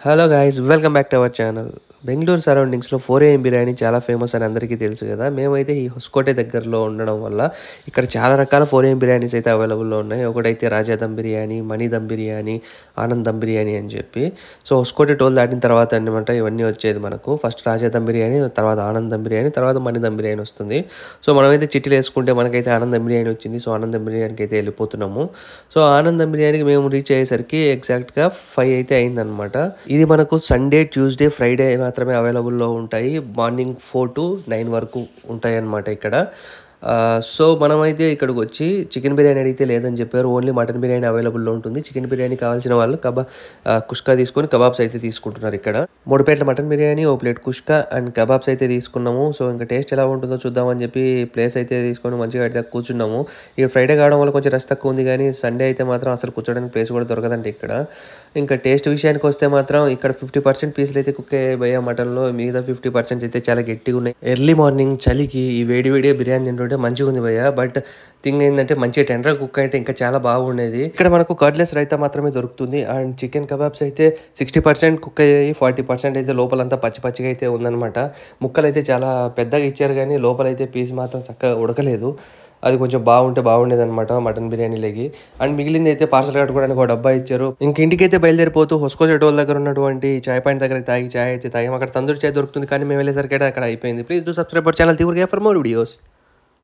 Hello guys welcome back to our channel. Bengaluru సరౌండింగ్స్లో 4AM biryani చాలా famous అని అందరికీ తెలుసు కదా. మేమైతే ఈ హొస్కోటే దగ్గరలో ఉండడం వల్ల ఇక్కడ చాలా రకాల 4AM బిర్యానీస్ అయితే అవైలబుల్లో ఉన్నాయి. ఒకటైతే రాజా దమ్ బిర్యానీ, మనీ దమ్ బిర్యానీ, ఆనంద్ దమ్ బిర్యానీ అని చెప్పి. సో హొస్కోటే టోల్ దాటిన తర్వాత అనమాట ఇవన్నీ వచ్చేది మనకు. ఫస్ట్ రాజా దమ్ బిర్యానీ, తర్వాత ఆనంద్ దమ్ బిర్యానీ, తర్వాత మనీ దమ్ బిర్యానీ వస్తుంది. సో మనమైతే చిట్టీలు వేసుకుంటే మనకైతే ఆనంద్ దమ్ బిర్యానీ వచ్చింది. సో ఆనంద్ దమ్ బిర్యానీకి అయితే వెళ్ళిపోతున్నాము. సో ఆనంద్ దమ్ బిర్యానీకి మేము రీచ్ అయ్యేసరికి ఎగ్జాక్ట్గా 5 అయితే అయిందనమాట. ఇది మనకు సండే, ట్యూస్డే, ఫ్రైడే మాత్రమే అవైలబుల్లో ఉంటాయి. మార్నింగ్ 4 to 9 వరకు ఉంటాయి అన్నమాట ఇక్కడ. సో మనమైతే ఇక్కడికి వచ్చి చికెన్ బిర్యానీ అడిగితే లేదని చెప్పారు. ఓన్లీ మటన్ బిర్యానీ అవైలబుల్లో ఉంటుంది. చికెన్ బిర్యానీ కావాల్సిన వాళ్ళు కుష్కా తీసుకొని కబాబ్స్ అయితే తీసుకుంటున్నారు ఇక్కడ. 3 ప్లేట్ల mutton biryani, 1 plate కుష్కా and kebabs అయితే తీసుకున్నాము. సో ఇంకా టేస్ట్ ఎలా ఉంటుందో చూద్దామని చెప్పి ప్లేస్ అయితే తీసుకొని మంచిగా అయితే కూర్చున్నాము. ఇక ఫ్రైడే కావడం వల్ల కొంచెం రష్ తక్కువ ఉంది, కానీ సండే అయితే మాత్రం అసలు కూర్చోడానికి ప్లేస్ కూడా దొరకదండి ఇక్కడ. ఇంకా టేస్ట్ విషయానికి వస్తే మాత్రం ఇక్కడ 50% పీసులు అయితే కుక్ అయ్యాయి భయ్యా మటన్లో. మిగతా 50% అయితే చాలా గట్టిగా ఉన్నాయి. ఎర్లీ మార్నింగ్ చలికి ఈ వేడిగా బిర్యానీ తింటుంటే మంచిగా ఉంది భయ్య. బట్ థింగ్ ఏంటంటే మంచిగా టెండర్ కుక్ అయితే ఇంకా చాలా బాగుండేది. ఇక్కడ మనకు కర్డ్లెస్ రైతా మాత్రమే దొరుకుతుంది. అండ్ చికెన్ కబాబ్స్ అయితే 60% కుక్ అయ్యాయి, 40% అయితే లోపలంతా పచ్చిగా అయితే ఉందన్నమాట. ముక్కలు అయితే చాలా పెద్దగా ఇచ్చారు, కానీ లోపలైతే పీస్ మాత్రం చక్కగా ఉడకలేదు. అది కొంచెం బాగుండేది అనమాట మటన్ బిర్యానీలకి. అండ్ మిగిలింది అయితే పార్సల్ కట్టుకోవడానికి ఒక డబ్బా ఇచ్చారు. ఇంక ఇంటికైతే బయలుదేరిపోతూ హొస్కో టోల్ దగ్గర ఉన్నటువంటి చాయ్ పాయింట్ దగ్గర చాయ్ అయితే తాగాం. అక్కడ తందూరి చాయ్ దొరుకుతుంది, కానీ మేము వెళ్ళేసరికి అక్కడ అయిపోయింది. Please do subscribe our channel for more videos.